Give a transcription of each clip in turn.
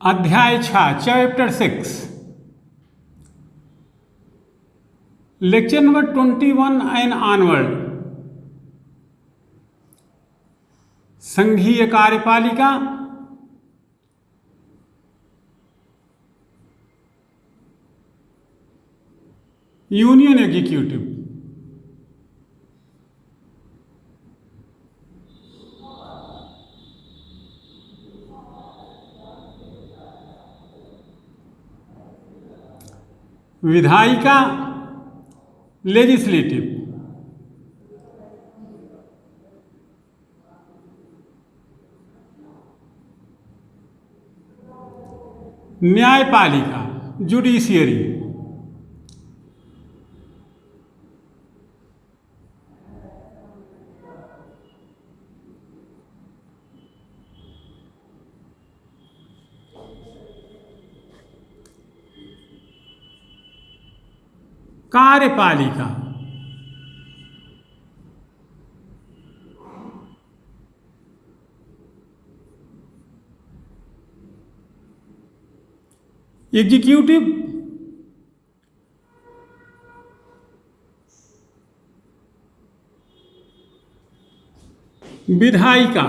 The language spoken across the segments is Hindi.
अध्याय 6 chapter 6 lecture number 21 and onward. संघीय कार्यपालिका, यूनियन एग्जीक्यूटिव। विधायिका, लेजिस्लेटिव। न्यायपालिका, जुडिशियरी। कार्यपालिका, एग्जीक्यूटिव, विधायिका,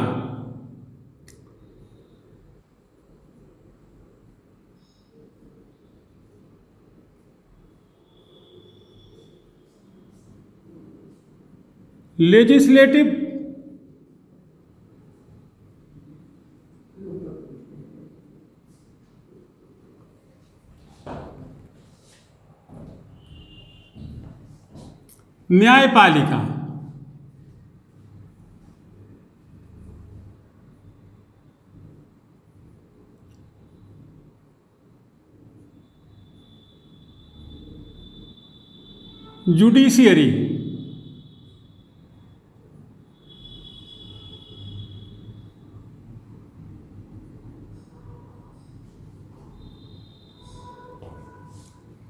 लेजिस्लेटिव, न्यायपालिका, जुडिशियरी,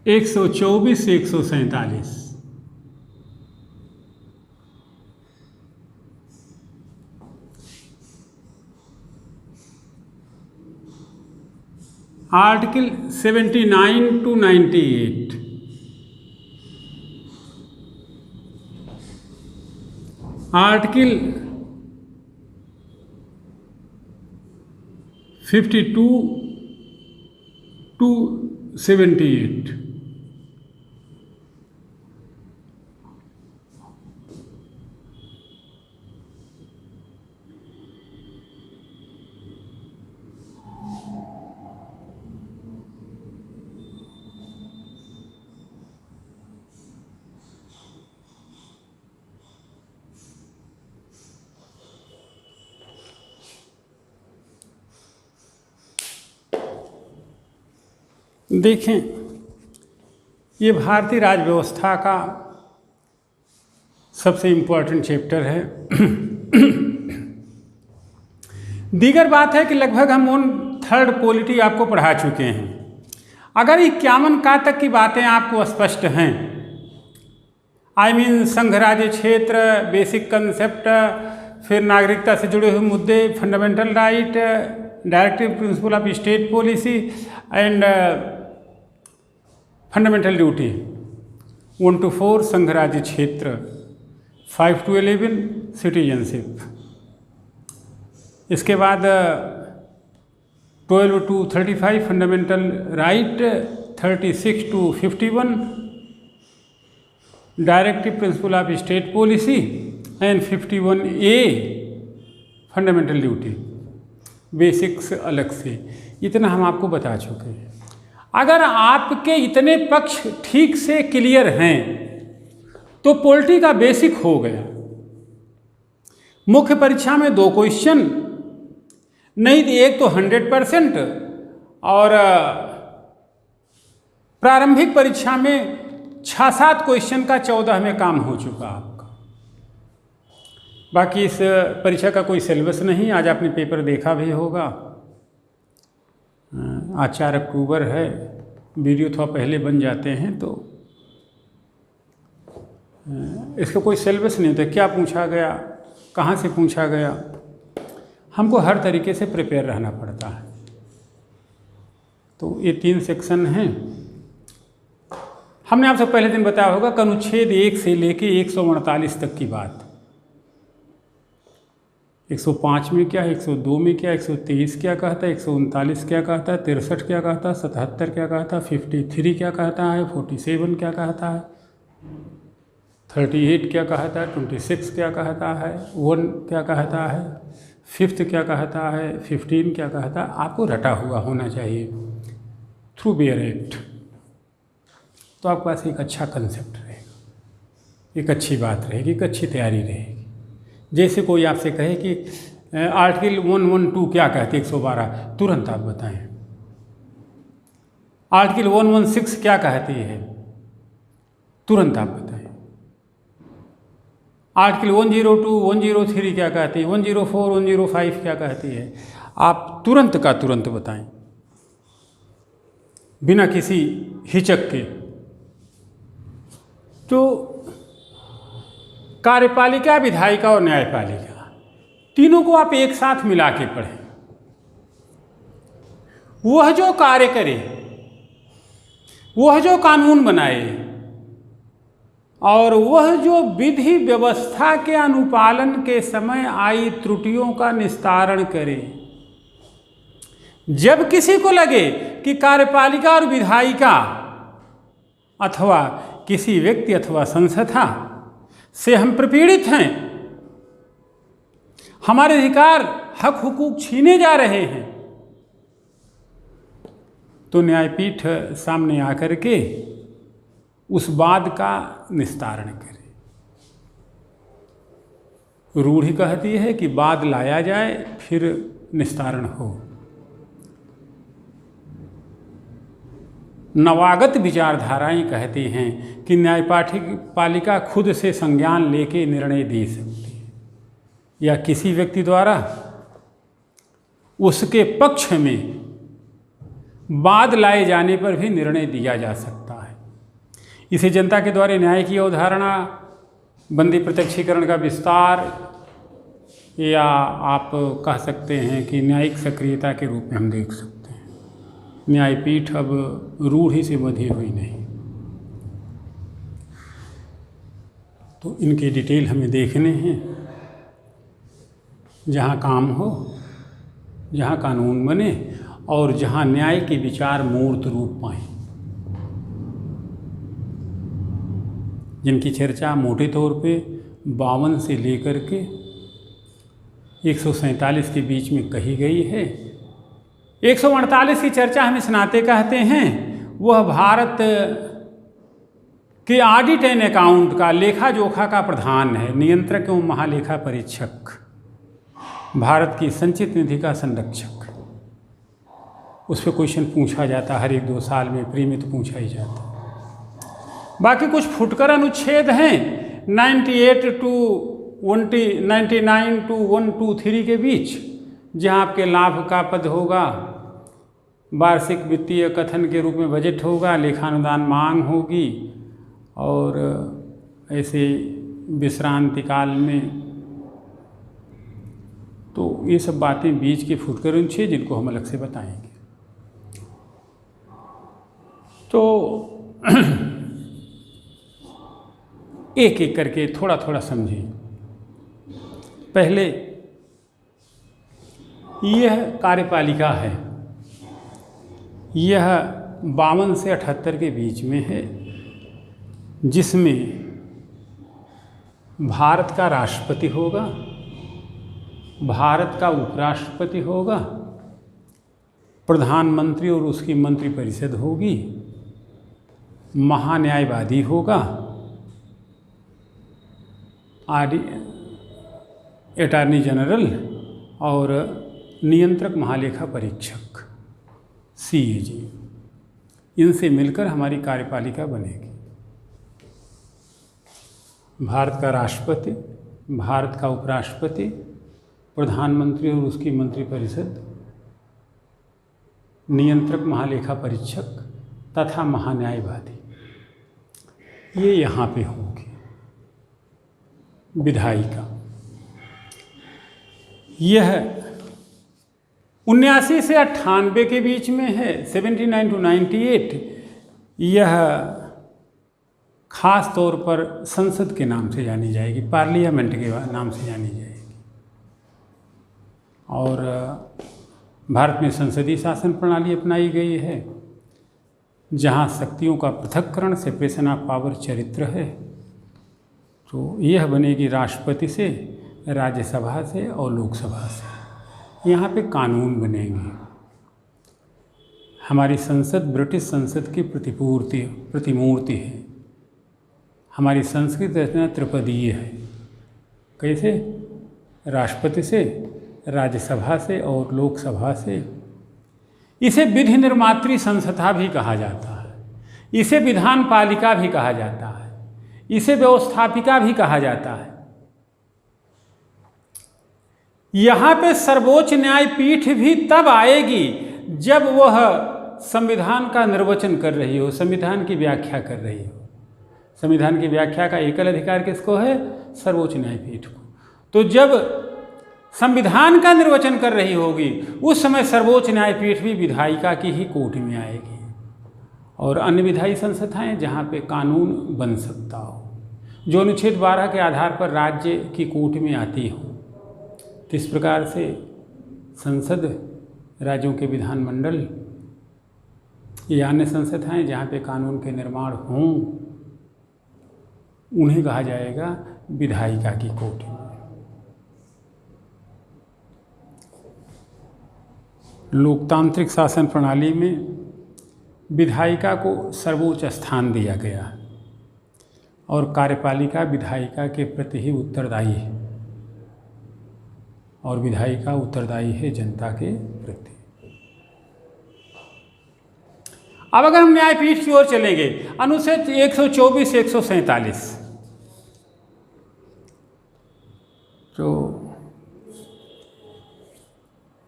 एक 124 से 147। Article 79 to 98। Article 52 to 78। देखें, ये भारतीय राज्य व्यवस्था का सबसे इम्पोर्टेंट चैप्टर है। दीगर बात है कि लगभग हम उन थर्ड पॉलिटी आपको पढ़ा चुके हैं। अगर 51 का तक की बातें आपको स्पष्ट हैं, आई मीन संघ राज्य क्षेत्र, बेसिक कंसेप्ट, फिर नागरिकता से जुड़े हुए मुद्दे, fundamental right, directive principle of state policy and fundamental duty. 1 to 4 संघ राज्य क्षेत्र, 5 to 11 सिटीजनशिप। इसके बाद 12 to 35 fundamental right, 36 to 51 directive principle of state policy and 51A fundamental duty. Basics अलग से, इतना हम आपको बता चुके हैं। अगर आपके इतने पक्ष ठीक से क्लियर हैं तो पॉलिटी का बेसिक हो गया। मुख्य परीक्षा में 2 क्वेश्चन नहीं, एक तो 100% और प्रारंभिक परीक्षा में 6-7 क्वेश्चन का 14 में काम हो चुका आपका। बाकी इस परीक्षा का कोई सिलेबस नहीं। आज आपने पेपर देखा भी होगा। आज 4 अक्टूबर है, वीडियो थोड़ा पहले बन जाते हैं तो इसका कोई सिलेबस नहीं होता। क्या पूछा गया, कहाँ से पूछा गया, हमको हर तरीके से प्रिपेयर रहना पड़ता है। तो ये 3 सेक्शन हैं। हमने आपसे पहले दिन बताया होगा कि अनुच्छेद 1 से लेके 148 तक की बात, 105 में क्या, 102 में क्या, 123 क्या कहता है, 139 क्या कहता है, 63 क्या कहता है, 77 क्या कहता है, 53 क्या कहता है, 47 क्या कहता है, 38 क्या कहता है, 26 क्या कहता है, 1 क्या कहता है, 5th क्या कहता है, 15 क्या कहता है, आपको रटा हुआ होना चाहिए थ्रू बेयर एक्ट। तो आपके पास एक अच्छा कंसेप्ट रहेगा, एक अच्छी बात रहेगी, एक अच्छी तैयारी रहेगी। जैसे कोई आपसे कहे कि आर्टिकल 112 क्या कहते हैं 112, तुरंत आप बताएं। आर्टिकल 116 क्या कहती है, तुरंत आप बताएं। आर्टिकल 102, 103 क्या कहती है, 104, 105 क्या कहती है, आप तुरंत का तुरंत बताएं, बिना किसी हिचक के। तो कार्यपालिका, विधायिका और न्यायपालिका, तीनों को आप एक साथ मिला के पढ़ें। वह जो कार्य करे, वह जो कानून बनाए और वह जो विधि व्यवस्था के अनुपालन के समय आई त्रुटियों का निस्तारण करे। जब किसी को लगे कि कार्यपालिका और विधायिका अथवा किसी व्यक्ति अथवा संस्था से हम प्रपीड़ित हैं, हमारे अधिकार हक हुकूक छीने जा रहे हैं, तो न्यायपीठ सामने आकर के उस वाद का निस्तारण करे। रूढ़ि कहती है कि वाद लाया जाए फिर निस्तारण हो। नवागत विचारधाराएं कहती हैं कि न्यायपालिका खुद से संज्ञान लेके निर्णय दे सकती है या किसी व्यक्ति द्वारा उसके पक्ष में वाद लाए जाने पर भी निर्णय दिया जा सकता है। इसे जनता के द्वारा न्याय की अवधारणा, बंदी प्रत्यक्षीकरण का विस्तार, या आप कह सकते हैं कि न्यायिक सक्रियता के रूप में हम देख सकते हैं। न्यायपीठ अब रूढ़ि से बंधी हुई नहीं। तो इनके डिटेल हमें देखने हैं। जहाँ काम हो, जहाँ कानून बने और जहाँ न्याय के विचार मूर्त रूप पाएं, जिनकी चर्चा मोटे तौर पे 52 से लेकर के 147 के बीच में कही गई है। 148 की चर्चा हम इस नाते कहते हैं, वह भारत के ऑडिट एंड अकाउंट का, लेखा जोखा का प्रधान है, नियंत्रक एवं महालेखा परीक्षक, भारत की संचित निधि का संरक्षक। उस पर क्वेश्चन पूछा जाता है हर 1-2 साल में, प्री में तो पूछा ही जाता है। बाकी कुछ फुटकर अनुच्छेद हैं 98 to 99 to 123 के बीच, जहाँ आपके लाभ का पद होगा, वार्षिक वित्तीय कथन के रूप में बजट होगा, लेखानुदान मांग होगी, और ऐसे विश्रांति काल में। तो ये सब बातें बीच के फुटकर अनुच्छेद, जिनको हम अलग से बताएंगे। तो एक एक करके थोड़ा थोड़ा समझें। पहले यह कार्यपालिका है, यह 52 से 78 के बीच में है, जिसमें भारत का राष्ट्रपति होगा, भारत का उपराष्ट्रपति होगा, प्रधानमंत्री और उसकी मंत्रिपरिषद होगी, महान्यायवादी होगा, अटॉर्नी जनरल और नियंत्रक महालेखा परीक्षक CAG। इनसे मिलकर हमारी कार्यपालिका बनेगी। भारत का राष्ट्रपति, भारत का उपराष्ट्रपति, प्रधानमंत्री और उसकी मंत्रिपरिषद, नियंत्रक महालेखा परीक्षक तथा महान्यायवादी, ये यहाँ पे होंगे। विधायिका, यह 79 से 98 के बीच में है, 79 to 98, यह खास तौर पर संसद के नाम से जानी जाएगी, पार्लियामेंट के नाम से जानी जाएगी। और भारत में संसदीय शासन प्रणाली अपनाई गई है, जहाँ शक्तियों का पृथक्करण, सेपरेशन ऑफ पावर चरित्र है। तो यह बनेगी राष्ट्रपति से, राज्यसभा से और लोकसभा से। यहाँ पे कानून बनेंगे। हमारी संसद ब्रिटिश संसद की प्रतिमूर्ति है। हमारी संस्कृत रचना त्रिपदीय है। कैसे? राष्ट्रपति से, राज्यसभा से और लोकसभा से। इसे विधि निर्मात्री संस्था भी कहा जाता है, इसे विधान पालिका भी कहा जाता है, इसे व्यवस्थापिका भी कहा जाता है। यहाँ पे सर्वोच्च न्यायपीठ भी तब आएगी जब वह संविधान का निर्वचन कर रही हो, संविधान की व्याख्या कर रही हो। संविधान की व्याख्या का एकल अधिकार किसको है? सर्वोच्च न्यायपीठ को। तो जब संविधान का निर्वचन कर रही होगी, उस समय सर्वोच्च न्यायपीठ भी विधायिका की ही कोट में आएगी। और अन्य विधायी संस्थाएं जहाँ पे कानून बन सकता हो, जो अनुच्छेद 12 के आधार पर राज्य की कोट में आती हो। तो इस प्रकार से संसद, राज्यों के विधानमंडल या अन्य संस्थाएं जहाँ पे कानून के निर्माण हों, उन्हें कहा जाएगा विधायिका की कोट में। लोकतांत्रिक शासन प्रणाली में विधायिका को सर्वोच्च स्थान दिया गया और कार्यपालिका विधायिका के प्रति ही उत्तरदायी है, और विधायिका उत्तरदायी है जनता के प्रति। अब अगर हम न्यायपीठ की ओर चलेंगे, अनुच्छेद 124 से 147, तो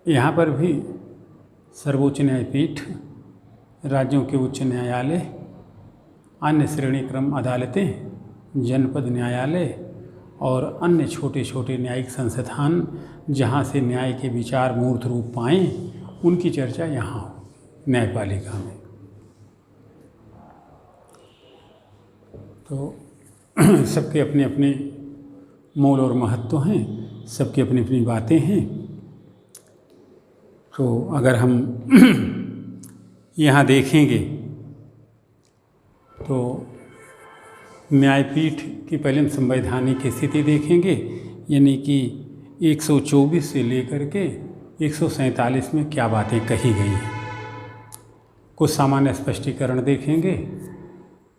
यहाँ पर भी सर्वोच्च न्यायपीठ, राज्यों के उच्च न्यायालय, अन्य श्रेणी क्रम अदालतें, जनपद न्यायालय और अन्य छोटे छोटे न्यायिक संस्थान जहाँ से न्याय के विचार मूर्त रूप पाएँ, उनकी चर्चा यहाँ हो न्यायपालिका में। तो सबके अपने अपने मोल और महत्व हैं, सबकी अपनी अपनी बातें हैं। तो अगर हम यहाँ देखेंगे तो न्यायपीठ की पहले हम संवैधानिक स्थिति देखेंगे, यानी कि 124 से लेकर के 147 में क्या बातें कही गई हैं। कुछ सामान्य स्पष्टीकरण देखेंगे,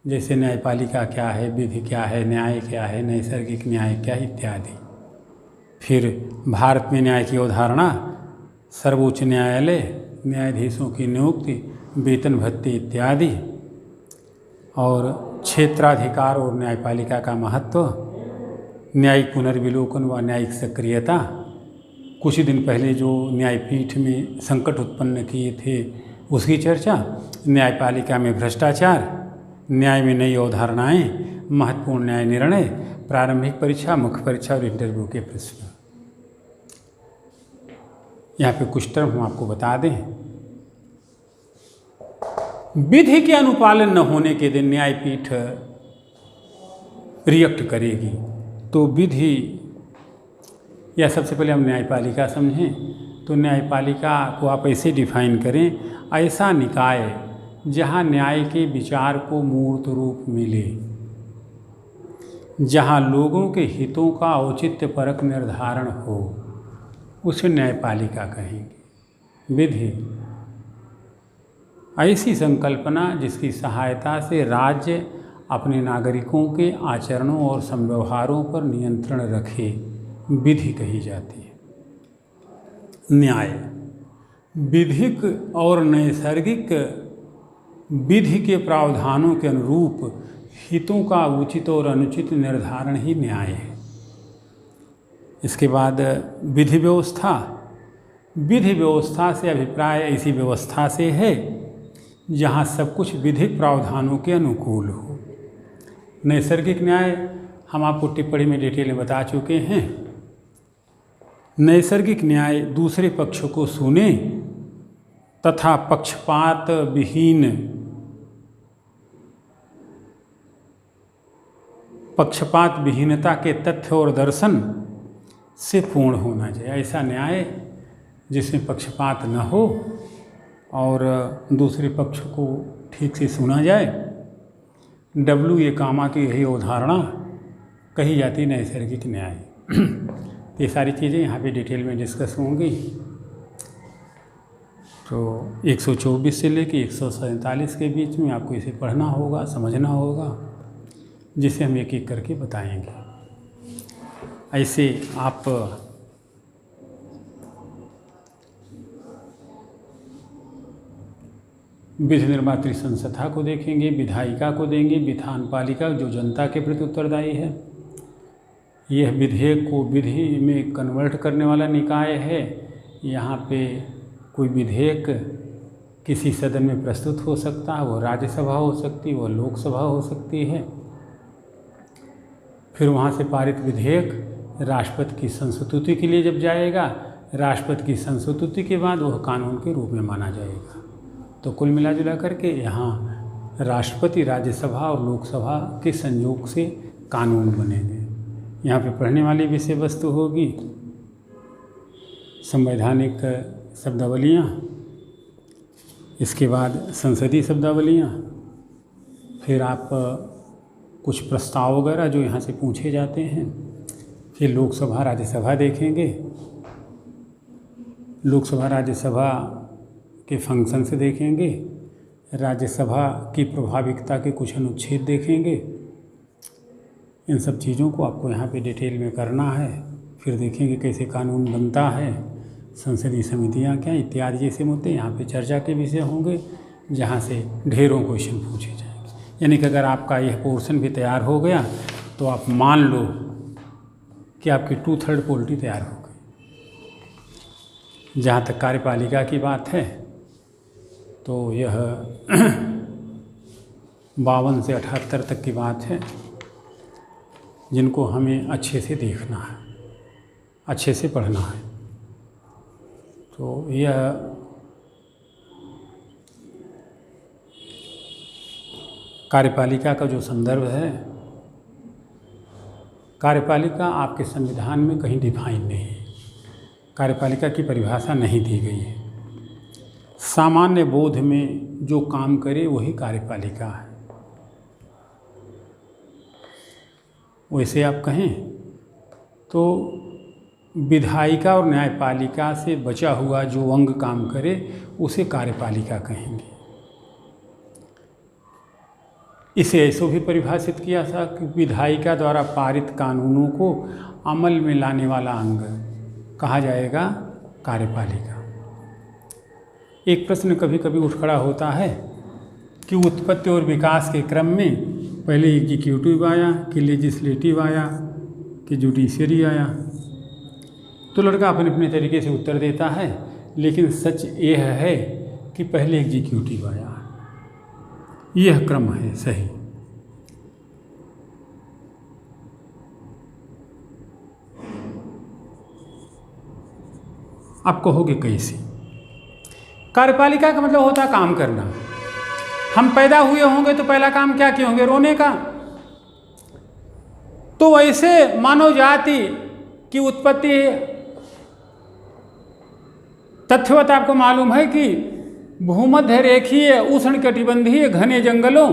जैसे न्यायपालिका क्या है, विधि क्या है, न्याय क्या है, नैसर्गिक न्याय क्या इत्यादि। फिर भारत में न्याय की अवधारणा, सर्वोच्च न्यायालय, न्यायाधीशों की नियुक्ति, वेतन भत्ते इत्यादि, और क्षेत्राधिकार और न्यायपालिका का महत्व, न्यायिक पुनर्विलोकन व न्यायिक सक्रियता। कुछ दिन पहले जो न्यायपीठ में संकट उत्पन्न किए थे उसकी चर्चा, न्यायपालिका में भ्रष्टाचार, न्याय में नई अवधारणाएँ, महत्वपूर्ण न्याय निर्णय, प्रारंभिक परीक्षा, मुख्य परीक्षा और इंटरव्यू के प्रश्न। यहाँ पे कुछ टर्म हम आपको बता दें। विधि के अनुपालन न होने के दिन न्यायपीठ रिएक्ट करेगी। तो विधि, या सबसे पहले हम न्यायपालिका समझें तो न्यायपालिका को आप ऐसे डिफाइन करें, ऐसा निकाय जहाँ न्याय के विचार को मूर्त रूप मिले, जहाँ लोगों के हितों का औचित्यपरक निर्धारण हो, उसे न्यायपालिका कहेंगे। विधि ऐसी संकल्पना जिसकी सहायता से राज्य अपने नागरिकों के आचरणों और संव्यवहारों पर नियंत्रण रखे, विधि कही जाती है। न्याय विधिक और नैसर्गिक विधि के प्रावधानों के अनुरूप हितों का उचित और अनुचित निर्धारण ही न्याय है। इसके बाद विधि व्यवस्था। विधि व्यवस्था से अभिप्राय ऐसी व्यवस्था से है जहाँ सब कुछ विधिक प्रावधानों के अनुकूल हो। नैसर्गिक न्याय हम आपको टिप्पणी में डिटेल में बता चुके हैं। नैसर्गिक न्याय दूसरे पक्ष को सुने तथा पक्षपात विहीनता के तथ्य और दर्शन से पूर्ण होना चाहिए। ऐसा न्याय जिसमें पक्षपात न हो और दूसरे पक्ष को ठीक से सुना जाए। W.A. कामा की यही अवधारणा कही जाती नैसर्गिक न्याय। ये सारी चीज़ें यहाँ पे डिटेल में डिस्कस होंगी। तो 124 से लेके 147 के बीच में आपको इसे पढ़ना होगा, समझना होगा, जिसे हम एक एक करके बताएंगे। ऐसे आप विधि निर्मात्री संस्था को देखेंगे, विधायिका को देंगे, विधान पालिका जो जनता के प्रति उत्तरदायी है। यह विधेयक को विधि में कन्वर्ट करने वाला निकाय है। यहाँ पे कोई विधेयक किसी सदन में प्रस्तुत हो सकता है, वो राज्यसभा हो सकती है, वो लोकसभा हो सकती है। फिर वहाँ से पारित विधेयक राष्ट्रपति की संस्तुति के लिए जब जाएगा, राष्ट्रपति की संस्तुति के बाद वह कानून के रूप में माना जाएगा। तो कुल मिला जुला करके यहाँ राष्ट्रपति, राज्यसभा और लोकसभा के संयोग से कानून बनेंगे। यहाँ पे पढ़ने वाली विषय वस्तु होगी संवैधानिक शब्दावलियाँ, इसके बाद संसदीय शब्दावलियाँ, फिर आप कुछ प्रस्ताव वगैरह जो यहाँ से पूछे जाते हैं। फिर लोकसभा राज्यसभा देखेंगे, लोकसभा राज्यसभा के फंक्शन से देखेंगे, राज्यसभा की प्रभाविकता के कुछ अनुच्छेद देखेंगे। इन सब चीज़ों को आपको यहाँ पे डिटेल में करना है। फिर देखेंगे कैसे कानून बनता है, संसदीय समितियाँ क्या इत्यादि जैसे मुद्दे यहाँ पे चर्चा के विषय होंगे, जहाँ से ढेरों क्वेश्चन पूछे जाएंगे। यानी कि अगर आपका यह पोर्शन भी तैयार हो गया तो आप मान लो कि आपकी 2/3 पोलिटी तैयार हो गई। जहाँ तक कार्यपालिका की बात है तो यह 52 से 78 तक की बात है, जिनको हमें अच्छे से देखना है, अच्छे से पढ़ना है। तो यह कार्यपालिका का जो संदर्भ है, कार्यपालिका आपके संविधान में कहीं डिफाइन नहीं है, कार्यपालिका की परिभाषा नहीं दी गई है। सामान्य बोध में जो काम करे वही कार्यपालिका है। वैसे आप कहें तो विधायिका और न्यायपालिका से बचा हुआ जो अंग काम करे उसे कार्यपालिका कहेंगे। इसे ऐसे भी परिभाषित किया था कि विधायिका द्वारा पारित कानूनों को अमल में लाने वाला अंग कहा जाएगा कार्यपालिका। एक प्रश्न कभी कभी उठ खड़ा होता है कि उत्पत्ति और विकास के क्रम में पहले एग्जीक्यूटिव आया कि लेजिस्लेटिव आया कि जुडिशरी आया। तो लड़का अपने अपने तरीके से उत्तर देता है, लेकिन सच यह है कि पहले एग्जीक्यूटिव आया। यह क्रम है सही। आप कहोगे कैसे? कार्यपालिका का मतलब होता है काम करना। हम पैदा हुए होंगे तो पहला काम क्या किए होंगे? रोने का। तो वैसे मानव जाति की उत्पत्ति तथ्यवत आपको मालूम है कि भूमध्य रेखीय उष्णकटिबंधीय घने जंगलों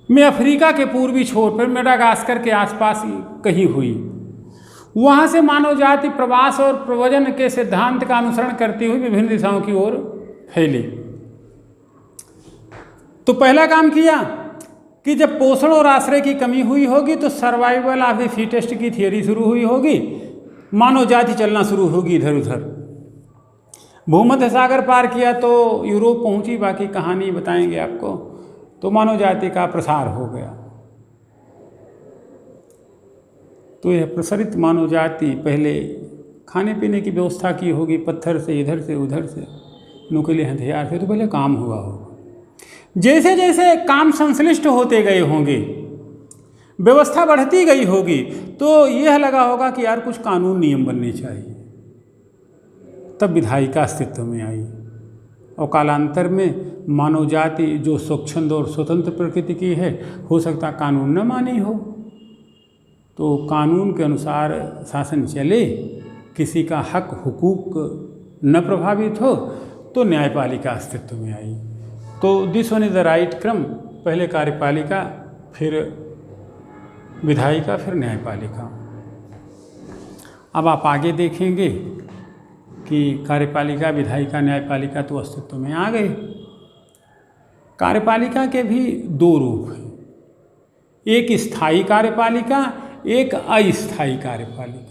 में अफ्रीका के पूर्वी छोर पर मेडागास्कर के आसपास कहीं हुई। वहाँ से मानव जाति प्रवास और प्रव्रजन के सिद्धांत का अनुसरण करती हुई विभिन्न दिशाओं की ओर फैली। तो पहला काम किया कि जब पोषण और आश्रय की कमी हुई होगी तो सर्वाइवल ऑफ द फिटेस्ट की थियरी शुरू हुई होगी। मानव जाति चलना शुरू होगी इधर उधर। भूमध्य सागर पार किया तो यूरोप पहुंची, बाकी कहानी बताएंगे आपको। तो मानव जाति का प्रसार हो गया। तो यह प्रसारित मानव जाति पहले खाने पीने की व्यवस्था की होगी, पत्थर से इधर से उधर से, नुकीले हथियार से, तो पहले काम हुआ होगा। जैसे जैसे काम संश्लिष्ट होते गए होंगे, व्यवस्था बढ़ती गई होगी तो यह लगा होगा कि यार कुछ कानून नियम बनने चाहिए, तब विधायिका अस्तित्व में आई। और कालांतर में मानव जाति जो स्वच्छंद और स्वतंत्र प्रकृति की है, हो सकता कानून न मानी हो, तो कानून के अनुसार शासन चले, किसी का हक हुकूक न प्रभावित हो, तो न्यायपालिका अस्तित्व में आई। तो this one is the right क्रम, पहले कार्यपालिका, फिर विधायिका, फिर न्यायपालिका। अब आप आगे देखेंगे कि कार्यपालिका, विधायिका, न्यायपालिका तो अस्तित्व में आ गए। कार्यपालिका के भी दो रूप हैं, एक स्थायी कार्यपालिका, एक अस्थायी कार्यपालिका।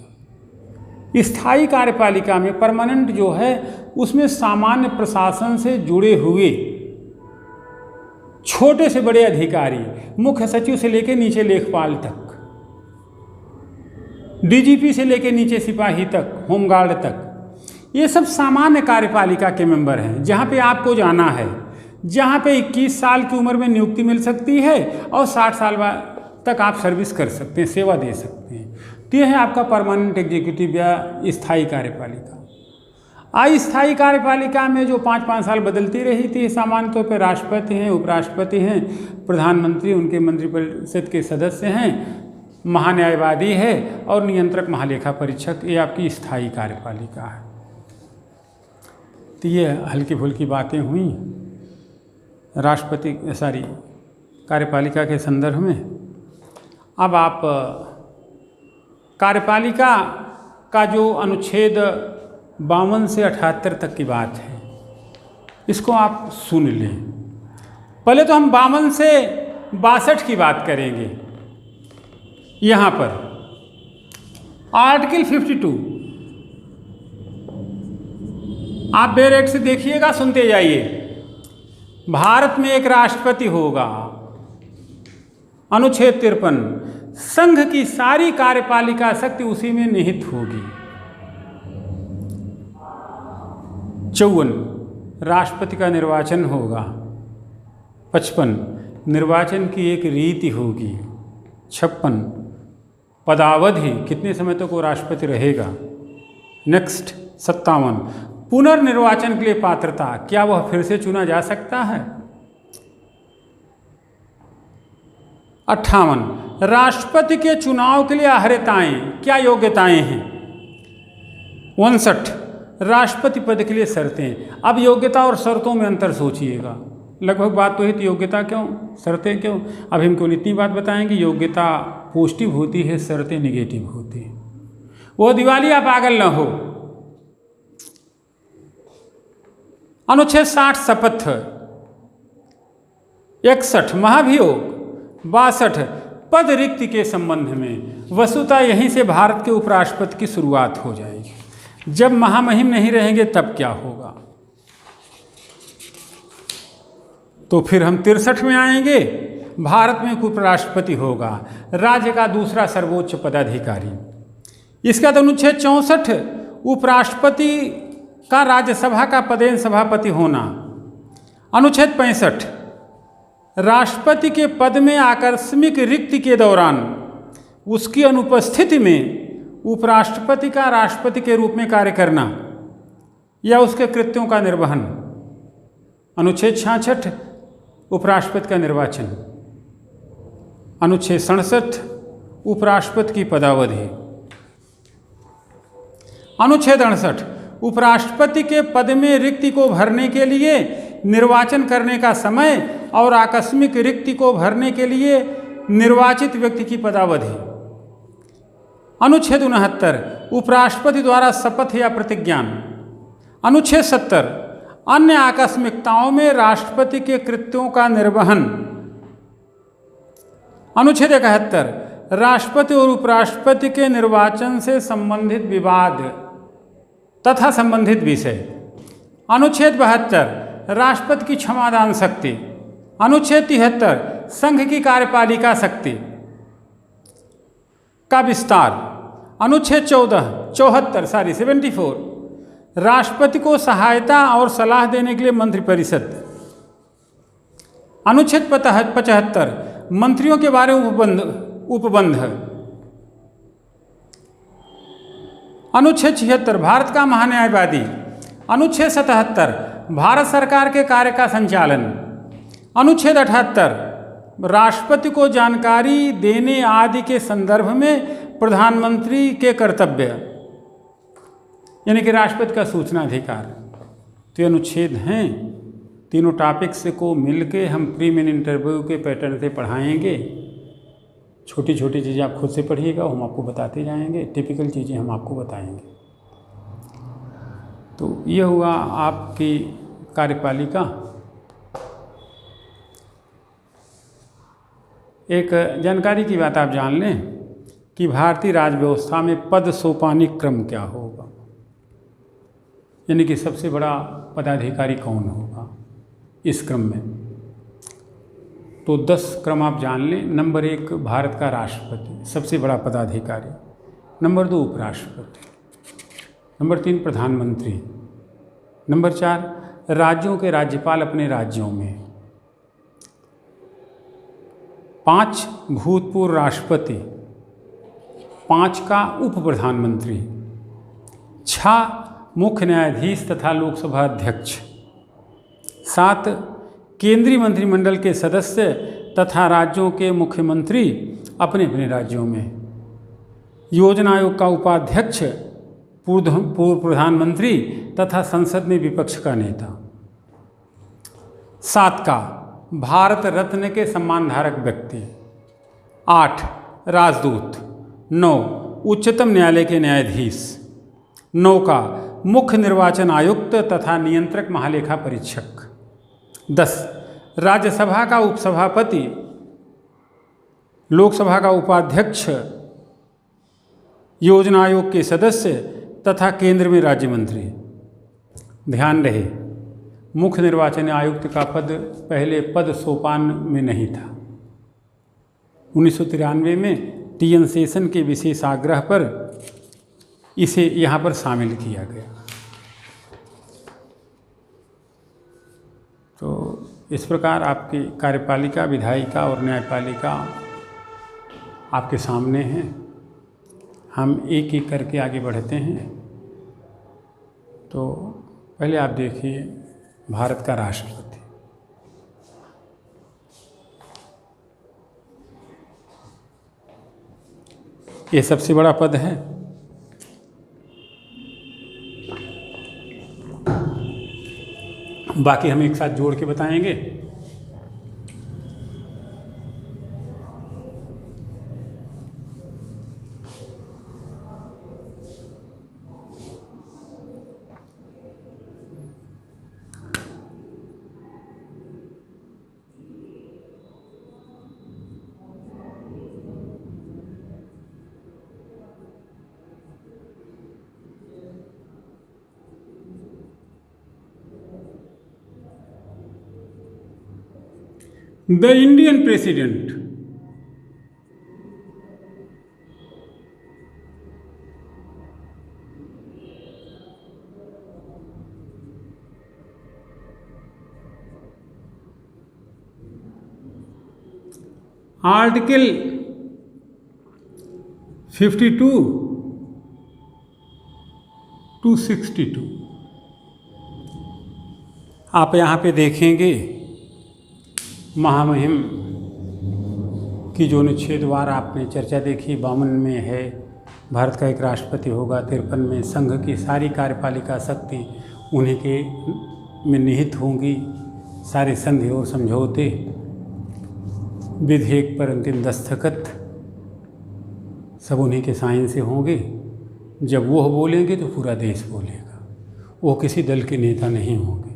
स्थायी कार्यपालिका में परमानेंट जो है उसमें सामान्य प्रशासन से जुड़े हुए छोटे से बड़े अधिकारी, मुख्य सचिव से लेकर नीचे लेखपाल तक, डीजीपी से लेकर नीचे सिपाही तक, होमगार्ड तक, ये सब सामान्य कार्यपालिका के मेंबर हैं। जहाँ पे आपको जाना है, जहाँ पे 21 साल की उम्र में नियुक्ति मिल सकती है और 60 साल तक आप सर्विस कर सकते हैं, सेवा दे सकते हैं। तो यह है आपका परमानेंट एग्जीक्यूटिव या स्थायी कार्यपालिका। अस्थायी कार्यपालिका में जो 5-5 साल बदलती रही थी, सामान्य तौर पर राष्ट्रपति हैं, उपराष्ट्रपति हैं, प्रधानमंत्री, उनके मंत्रिपरिषद के सदस्य हैं, महान्यायवादी है और नियंत्रक महालेखा परीक्षक, ये आपकी स्थायी कार्यपालिका है। तो ये हल्की फुल्की बातें हुई कार्यपालिका के संदर्भ में। अब आप कार्यपालिका का जो अनुच्छेद 52 से 78 तक की बात है, इसको आप सुन लें। पहले तो हम 52 से 62 की बात करेंगे। यहाँ पर आर्टिकल 52, आप बेरेट से देखिएगा, सुनते जाइए। भारत में एक राष्ट्रपति होगा। अनुच्छेद 53, संघ की सारी कार्यपालिका शक्ति उसी में निहित होगी। 54, राष्ट्रपति का निर्वाचन होगा। 55, निर्वाचन की एक रीति होगी। 56, पदावधि, कितने समय तक वो राष्ट्रपति रहेगा। नेक्स्ट 57, पुनर्निर्वाचन के लिए पात्रता, क्या वह फिर से चुना जा सकता है। 58, राष्ट्रपति के चुनाव के लिए अर्हताएं, क्या योग्यताएं हैं। 59, राष्ट्रपति पद के लिए शर्तें। अब योग्यता और शर्तों में अंतर सोचिएगा। लगभग बात तो है, तो योग्यता क्यों, शर्तें क्यों। अब हम केवल इतनी बात बताएंगे, योग्यता पॉजिटिव होती है, शर्तें निगेटिव होती हैं। वो दिवालिया पागल न हो। अनुच्छेद 60, शपथ। 61, महाभियोग। 62, पद रिक्ति के संबंध में। वस्तुतः यहीं से भारत के उपराष्ट्रपति की शुरुआत हो जाएगी। जब महामहिम नहीं रहेंगे तब क्या होगा। तो फिर हम 63 में आएंगे। भारत में उपराष्ट्रपति होगा, राज्य का दूसरा सर्वोच्च पदाधिकारी। इसका तो अनुच्छेद 64, उपराष्ट्रपति का राज्यसभा का पदेन सभापति होना। अनुच्छेद 65, राष्ट्रपति के पद में आकस्मिक रिक्ति के दौरान उसकी अनुपस्थिति में उपराष्ट्रपति का राष्ट्रपति के रूप में कार्य करना या उसके कृत्यों का निर्वहन। अनुच्छेद 66, उपराष्ट्रपति का निर्वाचन। अनुच्छेद 67, उपराष्ट्रपति की पदावधि। अनुच्छेद 68, उपराष्ट्रपति के पद में रिक्ति को भरने के लिए निर्वाचन करने का समय और आकस्मिक रिक्ति को भरने के लिए निर्वाचित व्यक्ति की पदावधि। अनुच्छेद 69, उपराष्ट्रपति द्वारा शपथ या प्रतिज्ञान। अनुच्छेद 70, अन्य आकस्मिकताओं में राष्ट्रपति के कृत्यों का निर्वहन। अनुच्छेद 71, राष्ट्रपति और उपराष्ट्रपति के निर्वाचन से संबंधित विवाद तथा संबंधित विषय। अनुच्छेद 72, राष्ट्रपति की क्षमादान शक्ति। अनुच्छेद 73, संघ की कार्यपालिका शक्ति का विस्तार। अनुच्छेद 74, राष्ट्रपति को सहायता और सलाह देने के लिए मंत्रिपरिषद। अनुच्छेद 75, मंत्रियों के बारे में उपबंध। अनुच्छेद 76 भारत का महान्यायवादी। अनुच्छेद 77 भारत सरकार के कार्य का संचालन। अनुच्छेद 78 राष्ट्रपति को जानकारी देने आदि के संदर्भ में प्रधानमंत्री के कर्तव्य, यानी कि राष्ट्रपति का सूचना अधिकार। तो ये अनुच्छेद हैं, तीनों टॉपिक्स को मिलके हम प्री मेन इंटरव्यू के पैटर्न से पढ़ाएंगे। छोटी छोटी चीज़ें आप खुद से पढ़िएगा, हम आपको बताते जाएंगे, टिपिकल चीज़ें हम आपको बताएंगे। तो ये हुआ आपकी कार्यपालिका। एक जानकारी की बात आप जान लें कि भारतीय राज व्यवस्था में पद सोपानिक क्रम क्या होगा, यानी कि सबसे बड़ा पदाधिकारी कौन होगा इस क्रम में। तो 10 क्रम आप जान लें। नंबर 1 भारत का राष्ट्रपति, सबसे बड़ा पदाधिकारी। नंबर 2 उपराष्ट्रपति। नंबर 3 प्रधानमंत्री। नंबर 4 राज्यों के राज्यपाल अपने राज्यों में। 5 भूतपूर्व राष्ट्रपति। 5 का उप प्रधानमंत्री। 6 मुख्य न्यायाधीश तथा लोकसभा अध्यक्ष। 7 केंद्रीय मंत्रिमंडल के सदस्य तथा राज्यों के मुख्यमंत्री अपने अपने राज्यों में। योजना आयोग का उपाध्यक्ष, पूर्व प्रधानमंत्री तथा संसद में विपक्ष का नेता। 7 का भारत रत्न के सम्मानधारक व्यक्ति। 8 राजदूत। 9 उच्चतम न्यायालय के न्यायाधीश। 9 का मुख्य निर्वाचन आयुक्त तथा नियंत्रक महालेखा परीक्षक। 10 राज्यसभा का उपसभापति, लोकसभा का उपाध्यक्ष, योजना आयोग के सदस्य तथा केंद्र में राज्य मंत्री। ध्यान रहे, मुख्य निर्वाचन आयुक्त का पद पहले पद सोपान में नहीं था। 1993 में TN सेशन के विशेष आग्रह पर इसे यहाँ पर शामिल किया गया। तो इस प्रकार आपकी कार्यपालिका, विधायिका और न्यायपालिका आपके सामने हैं। हम एक एक करके आगे बढ़ते हैं। तो पहले आप देखिए भारत का राष्ट्रपति। ये सबसे बड़ा पद है। बाकी हम एक साथ जोड़ के बताएंगे। The Indian President. Article 52 to 62 आप यहाँ पे देखेंगे महामहिम की जो अनुच्छेदवार आपने चर्चा देखी। 52 में है भारत का एक राष्ट्रपति होगा। 53 में संघ की सारी कार्यपालिका शक्ति उन्हीं के में निहित होंगी। सारे संधि और समझौते, विधेयक पर अंतिम दस्तखत सब उन्हीं के साइन से होंगे। जब वो बोलेंगे तो पूरा देश बोलेगा। वो किसी दल के नेता नहीं होंगे।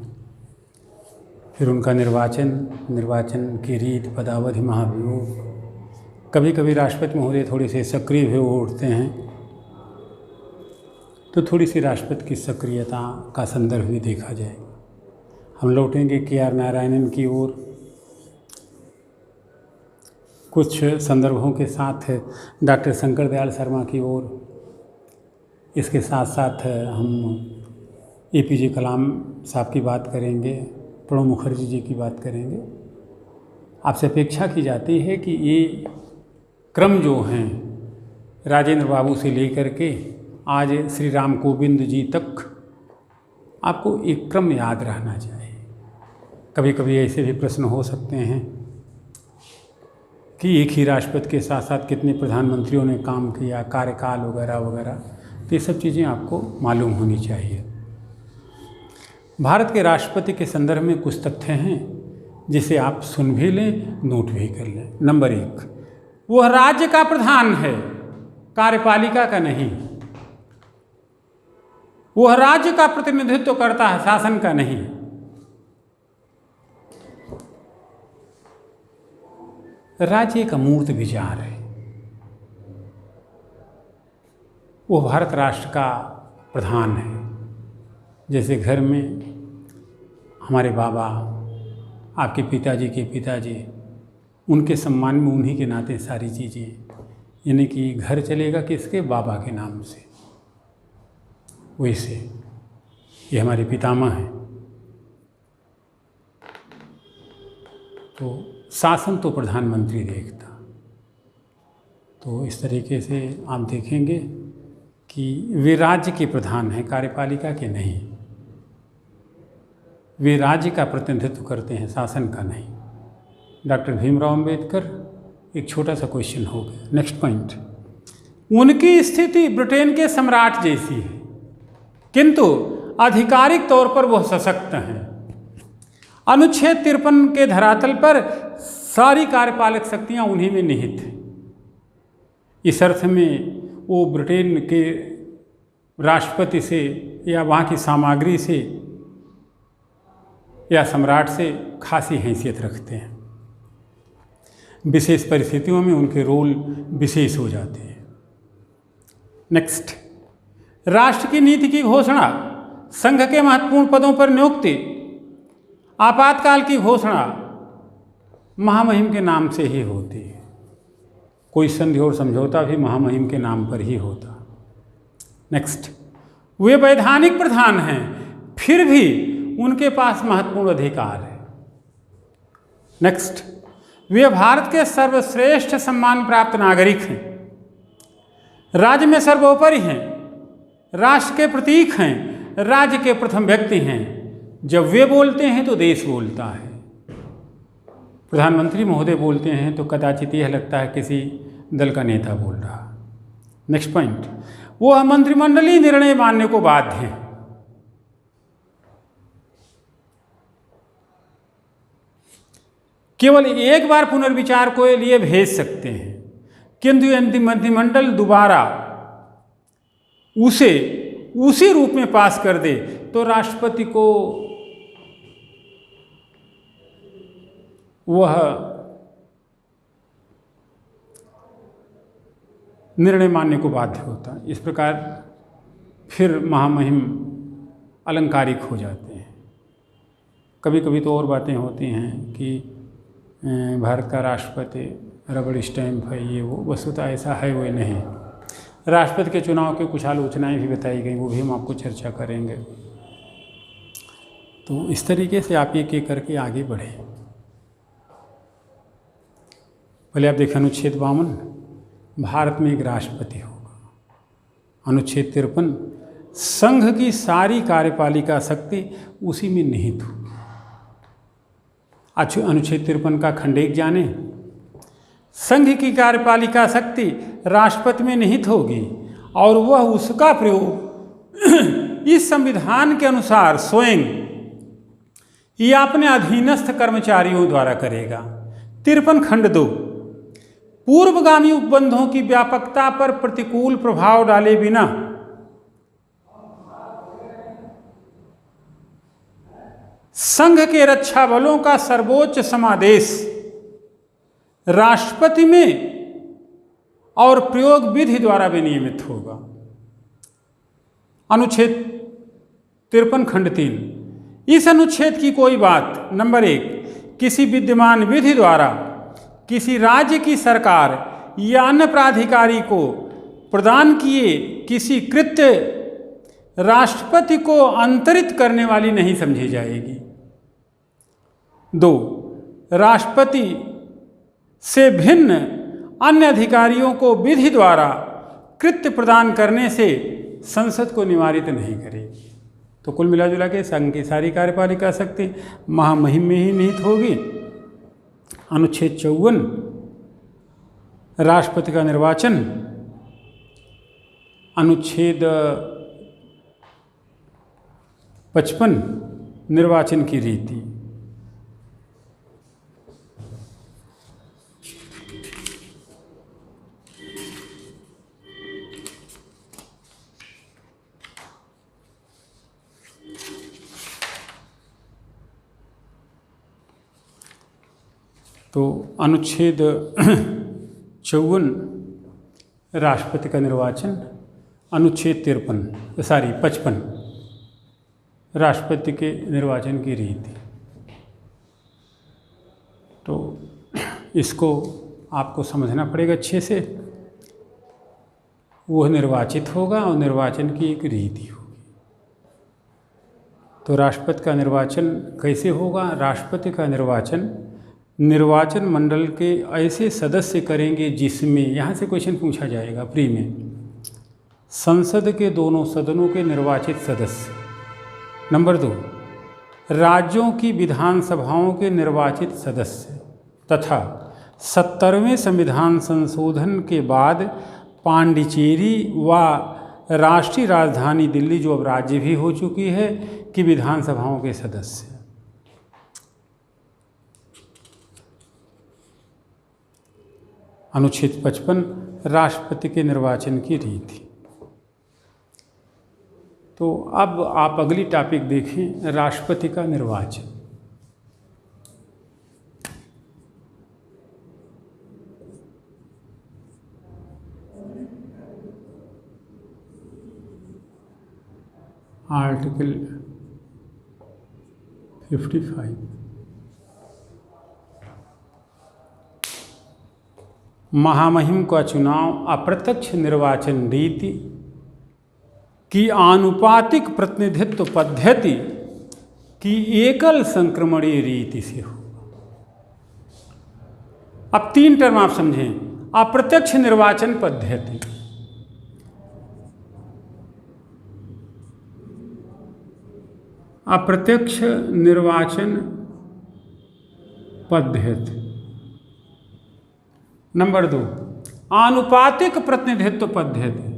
फिर उनका निर्वाचन की रीत, पदावधि, महाभियोग। कभी कभी राष्ट्रपति महोदय थोड़े से सक्रिय हुए उठते हैं, तो थोड़ी सी राष्ट्रपति की सक्रियता का संदर्भ भी देखा जाए। हम लौटेंगे KR नारायणन की ओर कुछ संदर्भों के साथ, डॉक्टर शंकर दयाल शर्मा की ओर। इसके साथ साथ हम APJ कलाम साहब की बात करेंगे, प्रणब मुखर्जी जी की बात करेंगे। आपसे अपेक्षा की जाती है कि ये क्रम जो हैं राजेंद्र बाबू से लेकर के आज श्री राम कोविंद जी तक आपको एक क्रम याद रहना चाहिए। कभी कभी ऐसे भी प्रश्न हो सकते हैं कि एक ही राष्ट्रपति के साथ साथ कितने प्रधानमंत्रियों ने काम किया, कार्यकाल वगैरह वगैरह, तो ये सब चीज़ें आपको मालूम होनी चाहिए। भारत के राष्ट्रपति के संदर्भ में कुछ तथ्य हैं जिसे आप सुन भी लें, नोट भी कर लें। नंबर 1, वह राज्य का प्रधान है, कार्यपालिका का नहीं। वह राज्य का प्रतिनिधित्व करता है, शासन का नहीं। राज्य एक अमूर्त विचार है। वो भारत राष्ट्र का प्रधान है। जैसे घर में हमारे बाबा, आपके पिताजी के पिताजी, उनके सम्मान में उन्हीं के नाते सारी चीज़ें, यानी कि घर चलेगा किसके? बाबा के नाम से। वैसे ये हमारे पितामह हैं। तो शासन तो प्रधानमंत्री देखता। तो इस तरीके से आप देखेंगे कि वे राज्य के प्रधान हैं, कार्यपालिका के नहीं। वे राज्य का प्रतिनिधित्व करते हैं, शासन का नहीं। डॉक्टर भीमराव अंबेडकर, एक छोटा सा क्वेश्चन हो गया। नेक्स्ट पॉइंट, उनकी स्थिति ब्रिटेन के सम्राट जैसी है, किंतु आधिकारिक तौर पर वह सशक्त हैं। अनुच्छेद 53 के धरातल पर सारी कार्यपालक शक्तियां उन्हीं में निहित हैं। इस अर्थ में वो ब्रिटेन के राष्ट्रपति से या वहाँ की सामग्री से या सम्राट से खासी हैसियत रखते हैं। विशेष परिस्थितियों में उनके रोल विशेष हो जाते हैं। नेक्स्ट, राष्ट्र की नीति की घोषणा, संघ के महत्वपूर्ण पदों पर नियुक्ति, आपातकाल की घोषणा महामहिम के नाम से ही होती है। कोई संधि और समझौता भी महामहिम के नाम पर ही होता। नेक्स्ट, वे वैधानिक प्रधान हैं, फिर भी उनके पास महत्वपूर्ण अधिकार है। नेक्स्ट, वे भारत के सर्वश्रेष्ठ सम्मान प्राप्त नागरिक हैं, राज्य में सर्वोपरि हैं, राष्ट्र के प्रतीक हैं, राज्य के प्रथम व्यक्ति हैं। जब वे बोलते हैं तो देश बोलता है। प्रधानमंत्री महोदय बोलते हैं तो कदाचित यह लगता है किसी दल का नेता बोल रहा। नेक्स्ट पॉइंट, वो मंत्रिमंडलीय निर्णय मानने को बाध्य हैं। केवल एक बार पुनर्विचार के लिए भेज सकते हैं, किंतु यदि मंत्रिमंडल दोबारा उसे उसी रूप में पास कर दे तो राष्ट्रपति को वह निर्णय मानने को बाध्य होता। इस प्रकार फिर महामहिम अलंकारिक हो जाते हैं। कभी कभी तो और बातें होती हैं कि भारत का राष्ट्रपति रबड़ स्टैम्प है, ये वो, वस्तुतः ऐसा है वो नहीं। राष्ट्रपति के चुनाव की कुछ आलोचनाएं भी बताई गई, वो भी हम आपको चर्चा करेंगे। तो इस तरीके से आप एक एक करके आगे बढ़े। पहले आप देखें अनुच्छेद 52, भारत में एक राष्ट्रपति होगा। अनुच्छेद 53, संघ की सारी कार्यपालिका शक्ति उसी में निहित होगी। अनुच्छेद 53 का खंड 1 जाने, संघ की कार्यपालिका शक्ति राष्ट्रपति में निहित होगी और वह उसका प्रयोग इस संविधान के अनुसार स्वयं या अपने अधीनस्थ कर्मचारियों द्वारा करेगा। 53 खंड 2, पूर्वगामी उपबंधों की व्यापकता पर प्रतिकूल प्रभाव डाले बिना संघ के रक्षा बलों का सर्वोच्च समादेश राष्ट्रपति में और प्रयोग विधि द्वारा विनियमित होगा। अनुच्छेद 53 खंड 3, इस अनुच्छेद की कोई बात नंबर 1, किसी विद्यमान विधि द्वारा किसी राज्य की सरकार या अन्य प्राधिकारी को प्रदान किए किसी कृत्य राष्ट्रपति को अंतरित करने वाली नहीं समझी जाएगी। 2, राष्ट्रपति से भिन्न अन्य अधिकारियों को विधि द्वारा कृत्य प्रदान करने से संसद को निवारित नहीं करेगी। तो कुल मिला जुला के संघ की सारी कार्यपालिका शक्ति महामहिम में ही निहित होगी। अनुच्छेद 54 राष्ट्रपति का निर्वाचन, अनुच्छेद 55 निर्वाचन की रीति। तो अनुच्छेद 54 राष्ट्रपति का निर्वाचन, अनुच्छेद 55 राष्ट्रपति के निर्वाचन की रीति। तो इसको आपको समझना पड़ेगा अच्छे से। वह निर्वाचित होगा और निर्वाचन की एक रीति होगी। तो राष्ट्रपति का निर्वाचन कैसे होगा? राष्ट्रपति का निर्वाचन मंडल के ऐसे सदस्य करेंगे जिसमें, यहाँ से क्वेश्चन पूछा जाएगा प्री में, संसद के दोनों सदनों के निर्वाचित सदस्य। नंबर 2, राज्यों की विधानसभाओं के निर्वाचित सदस्य तथा 70वें संविधान संशोधन के बाद पांडिचेरी व राष्ट्रीय राजधानी दिल्ली, जो अब राज्य भी हो चुकी है, की विधानसभाओं के सदस्य। अनुच्छेद 55 राष्ट्रपति के निर्वाचन की रीति। तो अब आप अगली टॉपिक देखें, राष्ट्रपति का निर्वाचन। आर्टिकल 55 महामहिम का चुनाव अप्रत्यक्ष निर्वाचन रीति की आनुपातिक प्रतिनिधित्व पद्धति की एकल संक्रमणीय रीति से होगा। अब 3 टर्म आप समझें। अप्रत्यक्ष निर्वाचन पद्धति, अप्रत्यक्ष निर्वाचन पद्धति। नंबर 2, आनुपातिक प्रतिनिधित्व पद्धति,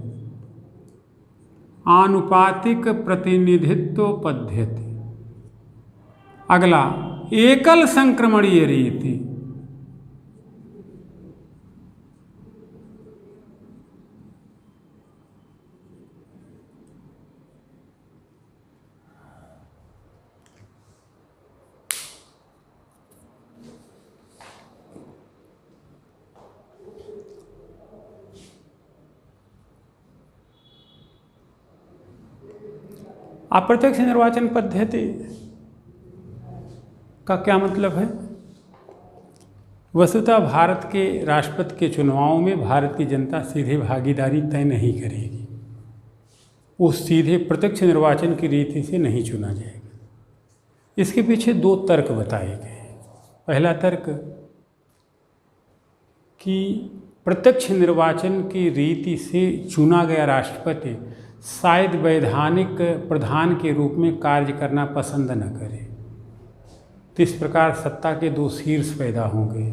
आनुपातिक प्रतिनिधित्व पद्धति। अगला, एकल संक्रमणीय रीति। अप्रत्यक्ष निर्वाचन पद्धति का क्या मतलब है? वस्तुतः भारत के राष्ट्रपति के चुनावों में भारत की जनता सीधे भागीदारी तय नहीं करेगी। वो सीधे प्रत्यक्ष निर्वाचन की रीति से नहीं चुना जाएगा। इसके पीछे 2 तर्क बताए गए। पहला तर्क कि प्रत्यक्ष निर्वाचन की रीति से चुना गया राष्ट्रपति शायद वैधानिक प्रधान के रूप में कार्य करना पसंद न करे। तो इस प्रकार सत्ता के 2 शीर्ष पैदा होंगे,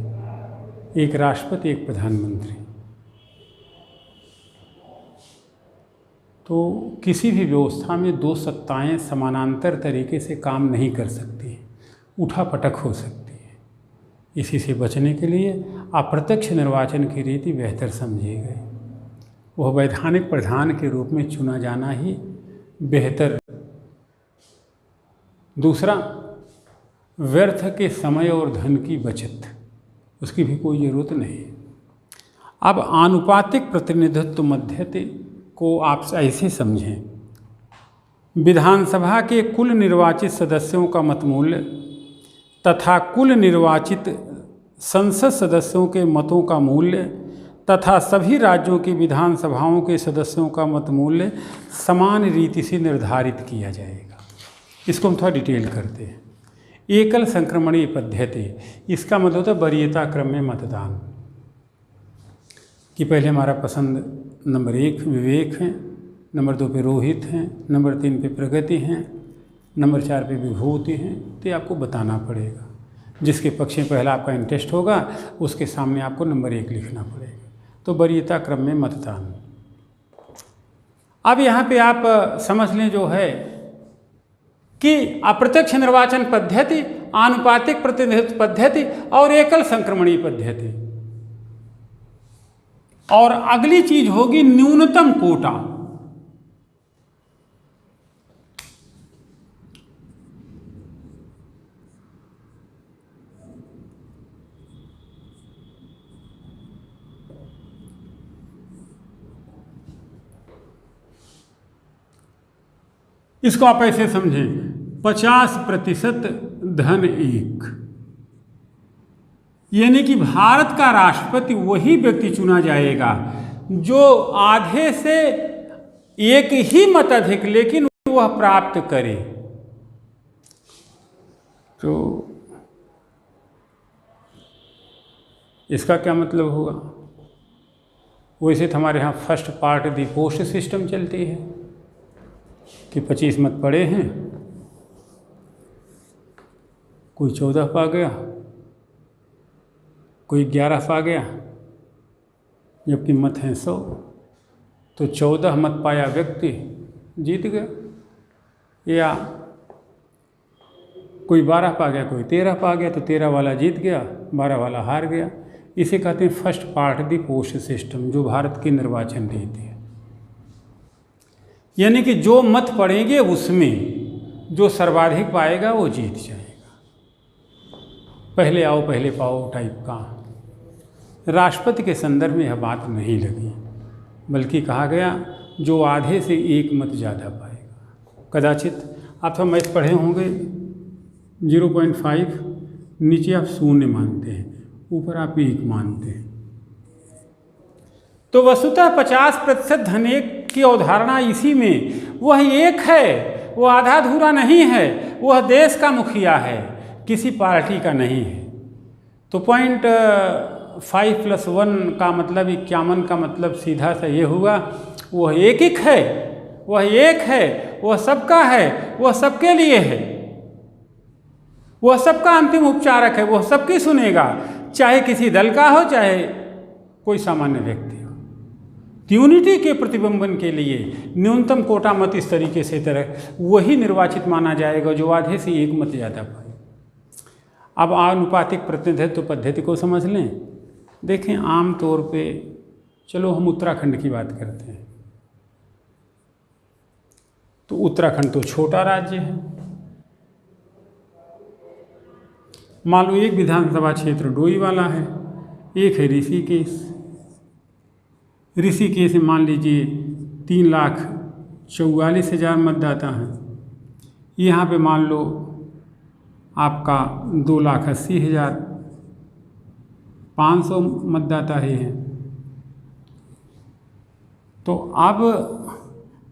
एक राष्ट्रपति, एक प्रधानमंत्री। तो किसी भी व्यवस्था में 2 सत्ताएं समानांतर तरीके से काम नहीं कर सकती, उठापटक हो सकती है। इसी से बचने के लिए अप्रत्यक्ष निर्वाचन की रीति बेहतर समझी गई। वह वैधानिक प्रधान के रूप में चुना जाना ही बेहतर। दूसरा, व्यर्थ के समय और धन की बचत, उसकी भी कोई ज़रूरत नहीं। अब आनुपातिक प्रतिनिधित्व पद्धति को आप ऐसे समझें, विधानसभा के कुल निर्वाचित सदस्यों का मतमूल्य तथा कुल निर्वाचित संसद सदस्यों के मतों का मूल्य तथा सभी राज्यों की विधानसभाओं के सदस्यों का मतमूल्य समान रीति से निर्धारित किया जाएगा। इसको हम थोड़ा डिटेल करते हैं। एकल संक्रमणीय पद्धति, इसका मतलब होता है वरीयता क्रम में मतदान। कि पहले हमारा पसंद नंबर 1 विवेक है, नंबर 2 पे रोहित हैं, नंबर 3 पे प्रगति हैं, नंबर 4 पे विभूति हैं। तो ये आपको बताना पड़ेगा। जिसके पक्ष में पहला आपका इंटरेस्ट होगा उसके सामने आपको नंबर 1 लिखना पड़ेगा। तो वरीयता क्रम में मतदान। अब यहाँ पे आप समझ लें जो है कि अप्रत्यक्ष निर्वाचन पद्धति, आनुपातिक प्रतिनिधित्व पद्धति और एकल संक्रमणीय पद्धति। और अगली चीज होगी न्यूनतम कोटा। इसको आप ऐसे समझें, 50% धन 1, यानी कि भारत का राष्ट्रपति वही व्यक्ति चुना जाएगा जो आधे से एक ही मत अधिक लेकिन वह प्राप्त करे। तो इसका क्या मतलब होगा? वैसे तो हमारे यहाँ फर्स्ट पार्ट दी पोस्ट सिस्टम चलती है कि 25 मत पड़े हैं, कोई 14 पा गया, कोई 11 पा गया, जबकि मत हैं 100, तो 14 मत पाया व्यक्ति जीत गया। या कोई 12 पा गया, कोई 13 पा गया, तो 13 वाला जीत गया, 12 वाला हार गया। इसे कहते हैं फर्स्ट पार्ट दी पोस्ट सिस्टम, जो भारत की निर्वाचन रीति है। यानी कि जो मत पड़ेंगे उसमें जो सर्वाधिक पाएगा वो जीत जाएगा। पहले आओ पहले पाओ टाइप का। राष्ट्रपति के संदर्भ में यह बात नहीं लगी, बल्कि कहा गया जो आधे से एक मत ज़्यादा पाएगा। कदाचित आप सब मैथ पढ़े होंगे, 0.5 नीचे आप 0 मानते हैं, ऊपर आप 1 मानते हैं। तो वस्तुतः 50% धन 1 की अवधारणा इसी में, वह 1 है, वह आधा अधूरा नहीं है, वह देश का मुखिया है, किसी पार्टी का नहीं है। तो 0.5 + 1 का मतलब 51 का मतलब सीधा सा ये हुआ, वह एक है, वह 1 है, वह सबका है, वह सबके लिए है, वह सबका अंतिम उपचारक है, वह सबकी सुनेगा, चाहे किसी दल का हो चाहे कोई सामान्य व्यक्ति हो। यूनिटी के प्रतिबिंबन के लिए न्यूनतम कोटा मत इस तरीके से तरह वही निर्वाचित माना जाएगा जो आधे से 1 मत ज़्यादा पाए। अब आनुपातिक प्रतिनिधित्व पद्धति को समझ लें। देखें, आम तौर पे चलो हम उत्तराखंड की बात करते हैं। तो उत्तराखंड तो छोटा राज्य है। मान लो एक विधानसभा क्षेत्र डोईवाला है, एक है ऋषिकेश। ऋषिकेश में मान लीजिए 3,44,000 मतदाता हैं। यहाँ पे मान लो आपका 2,80,500 मतदाता ही हैं। तो अब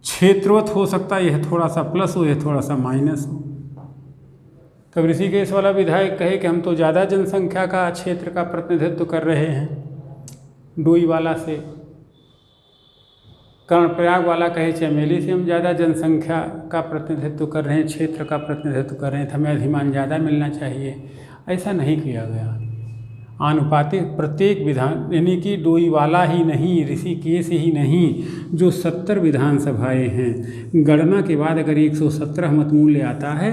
क्षेत्रवत हो सकता है यह थोड़ा सा प्लस हो, यह थोड़ा सा माइनस हो। तब ऋषिकेश वाला विधायक कहे कि हम तो ज़्यादा जनसंख्या का क्षेत्र का प्रतिनिधित्व कर रहे हैं डोईवाला से। कर्णप्रयाग वाला कहे चमेली से हम ज़्यादा जनसंख्या का प्रतिनिधित्व कर रहे हैं, क्षेत्र का प्रतिनिधित्व कर रहे हैं, तो हमें अधिमान ज़्यादा मिलना चाहिए। ऐसा नहीं किया गया। आनुपातिक प्रत्येक विधान, यानी कि डोईवाला ही नहीं, ऋषिकेश ही नहीं, जो 70 विधानसभाएं हैं, गणना के बाद अगर 117 मतमूल्य आता है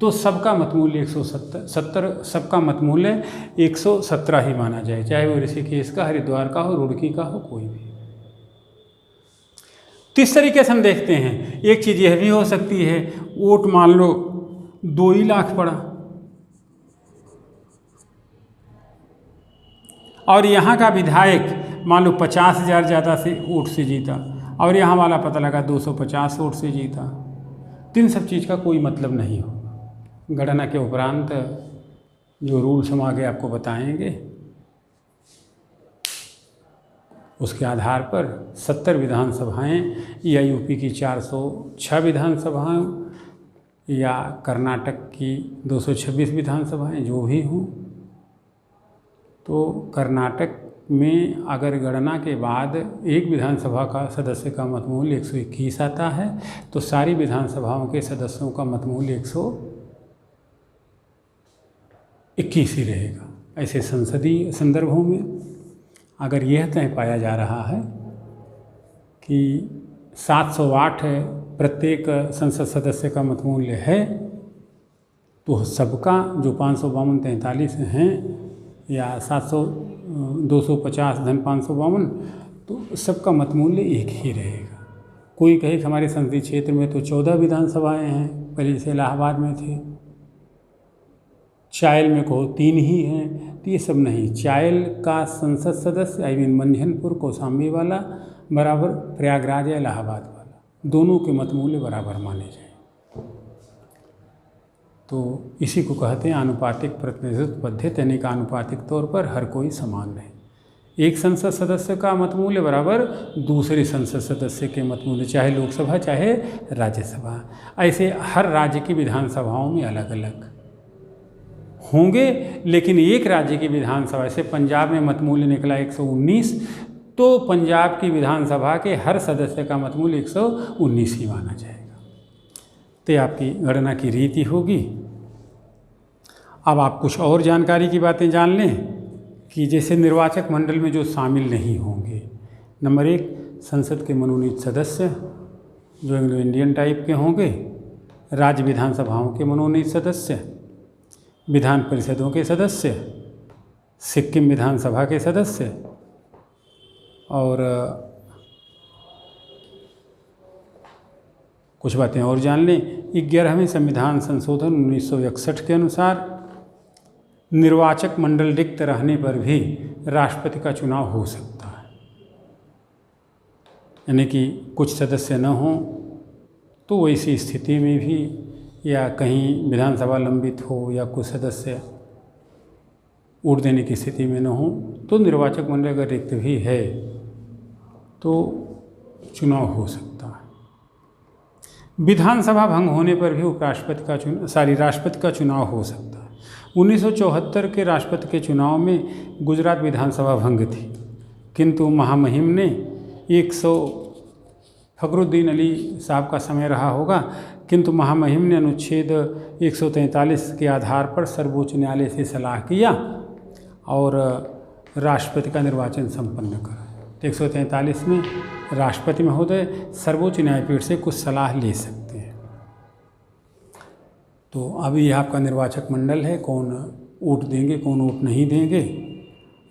तो सबका मतमूल्य 170 सबका मतमूल्य 117 ही माना जाए, चाहे वो ऋषिकेश का, हरिद्वार का हो, रुड़की का हो, कोई भी। तो इस तरीके से हम देखते हैं। एक चीज़ यह भी हो सकती है, वोट मान लो 2 ही लाख पड़ा और यहाँ का विधायक मान लो 50,000 ज़्यादा से वोट से जीता और यहाँ वाला पता लगा 250 वोट से जीता। तो इन सब चीज़ का कोई मतलब नहीं होगा। गणना के उपरांत जो रूल्स हम आगे आपको बताएंगे उसके आधार पर 70 विधानसभाएं या यूपी की 406 विधानसभाएं या कर्नाटक की 226 विधानसभाएं जो भी हों, तो कर्नाटक में अगर गणना के बाद एक विधानसभा का सदस्य का मतमूल्य 121 आता है तो सारी विधानसभाओं के सदस्यों का मतमूल्य 121 ही रहेगा। ऐसे संसदीय संदर्भों में अगर यह तय पाया जा रहा है कि 708 प्रत्येक संसद सदस्य का मतमूल्य है तो सबका जो 552-43 हैं या 250 धन 552 तो सबका मतमूल्य एक ही रहेगा। कोई कहे कि हमारे संसदीय क्षेत्र में तो 14 विधानसभाएं हैं, पहले जैसे इलाहाबाद में थे, चायल में कहो 3 ही हैं, तो ये सब नहीं। चायल का संसद सदस्य मंझनपुर कौशाम्बी वाला बराबर प्रयागराज या इलाहाबाद वाला, दोनों के मतमूल्य बराबर माने जाए। तो इसी को कहते हैं आनुपातिक प्रतिनिधित्व पद्धति, यानी कि आनुपातिक तौर पर हर कोई समान नहीं। एक संसद सदस्य का मतमूल्य बराबर दूसरे संसद सदस्य के मतमूल्य, चाहे लोकसभा चाहे राज्यसभा। ऐसे हर राज्य की विधानसभाओं में अलग अलग होंगे, लेकिन एक राज्य की विधानसभा, जैसे पंजाब में मतमूल्य निकला 119, तो पंजाब की विधानसभा के हर सदस्य का मतमूल्य 119 ही माना जाएगा। तो आपकी गणना की रीति होगी। अब आप कुछ और जानकारी की बातें जान लें कि जैसे निर्वाचक मंडल में जो शामिल नहीं होंगे, नंबर 1 संसद के मनोनीत सदस्य जो एंग्लो इंडियन टाइप के होंगे, राज्य विधानसभाओं के मनोनीत सदस्य, विधान परिषदों के सदस्य, सिक्किम विधानसभा के सदस्य और कुछ बातें और जान लें। 11वें संविधान संशोधन 1961 के अनुसार निर्वाचक मंडल रिक्त रहने पर भी राष्ट्रपति का चुनाव हो सकता है, यानी कि कुछ सदस्य न हों तो वैसी स्थिति में भी, या कहीं विधानसभा लंबित हो या कुछ सदस्य वोट देने की स्थिति में न हो, तो निर्वाचक मंडल अगर रिक्त भी है तो चुनाव हो सकता है। विधानसभा भंग होने पर भी राष्ट्रपति का चुनाव हो सकता है। 1974 के राष्ट्रपति के चुनाव में गुजरात विधानसभा भंग थी, किंतु महामहिम ने फखरुद्दीन अली साहब का समय रहा होगा, किंतु महामहिम ने अनुच्छेद 143 के आधार पर सर्वोच्च न्यायालय से सलाह किया और राष्ट्रपति का निर्वाचन संपन्न करा। 143 में राष्ट्रपति महोदय सर्वोच्च न्यायपीठ से कुछ सलाह ले सकते हैं। तो अभी यह आपका निर्वाचक मंडल है, कौन वोट देंगे कौन वोट नहीं देंगे।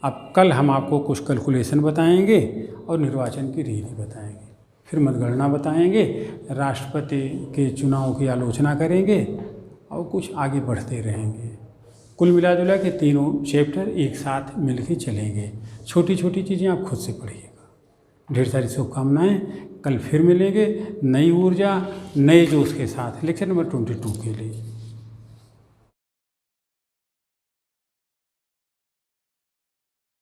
अब कल हम आपको कुछ कैलकुलेशन बताएंगे और निर्वाचन की रीति बताएंगे, फिर मतगणना बताएंगे, राष्ट्रपति के चुनाव की आलोचना करेंगे और कुछ आगे बढ़ते रहेंगे। कुल मिला जुला के तीनों चैप्टर एक साथ मिलकर चलेंगे। छोटी छोटी चीज़ें आप खुद से पढ़िएगा। ढेर सारी शुभकामनाएं। कल फिर मिलेंगे नई ऊर्जा नए जोश के साथ लेक्चर नंबर 22 के लिए।